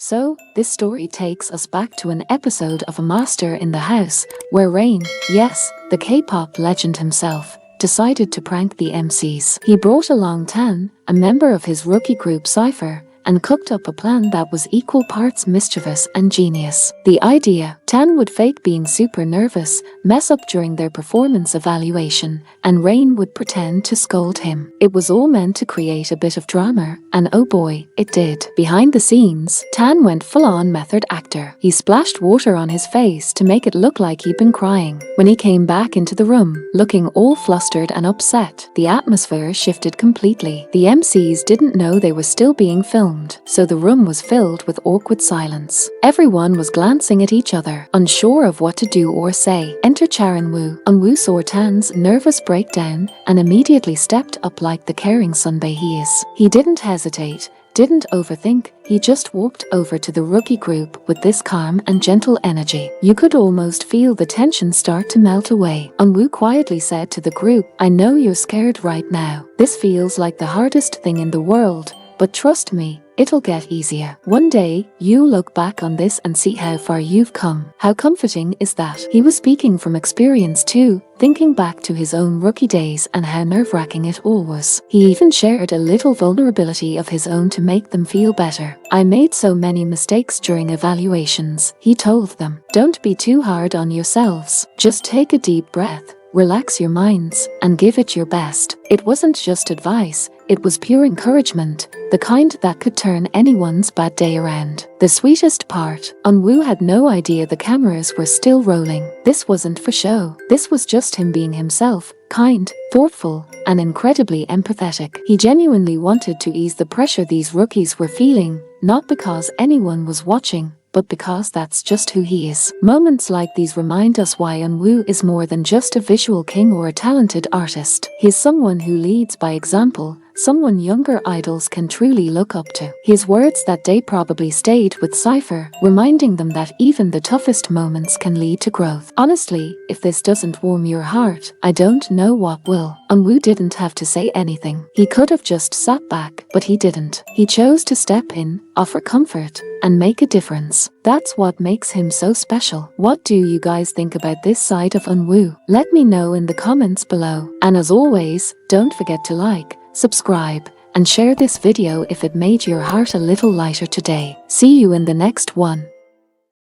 So, this story takes us back to an episode of A Master in the House, where Rain, yes, the K-pop legend himself, decided to prank the MCs. He brought along Tan, a member of his rookie group Cypher, and cooked up a plan that was equal parts mischievous and genius. The idea: Tan would fake being super nervous, mess up during their performance evaluation, and Rain would pretend to scold him. It was all meant to create a bit of drama, and oh boy, it did. Behind the scenes, Tan went full-on method actor. He splashed water on his face to make it look like he'd been crying. When he came back into the room, looking all flustered and upset, the atmosphere shifted completely. The MCs didn't know they were still being filmed, so the room was filled with awkward silence. Everyone was glancing at each other, unsure of what to do or say. Enter Eunwoo. Eunwoo saw Tan's nervous breakdown and immediately stepped up like the caring sunbae he is. He didn't hesitate, didn't overthink, he just walked over to the rookie group with this calm and gentle energy. You could almost feel the tension start to melt away. Eunwoo quietly said to the group, "I know you're scared right now. This feels like the hardest thing in the world, but trust me, it'll get easier. One day, you'll look back on this and see how far you've come." How comforting is that? He was speaking from experience too, thinking back to his own rookie days and how nerve-wracking it all was. He even shared a little vulnerability of his own to make them feel better. "I made so many mistakes during evaluations," he told them. "Don't be too hard on yourselves. Just take a deep breath, relax your minds, and give it your best." It wasn't just advice, it was pure encouragement, the kind that could turn anyone's bad day around. The sweetest part, Eunwoo had no idea the cameras were still rolling. This wasn't for show. This was just him being himself, kind, thoughtful, and incredibly empathetic. He genuinely wanted to ease the pressure these rookies were feeling, not because anyone was watching, but because that's just who he is. Moments like these remind us why Eunwoo is more than just a visual king or a talented artist. He's someone who leads by example, someone younger idols can truly look up to. His words that day probably stayed with Cypher, reminding them that even the toughest moments can lead to growth. Honestly, if this doesn't warm your heart, I don't know what will. Eunwoo didn't have to say anything. He could have just sat back, but he didn't. He chose to step in, offer comfort, and make a difference. That's what makes him so special. What do you guys think about this side of Eunwoo? Let me know in the comments below. And as always, don't forget to like, subscribe, and share this video if it made your heart a little lighter today. See you in the next one.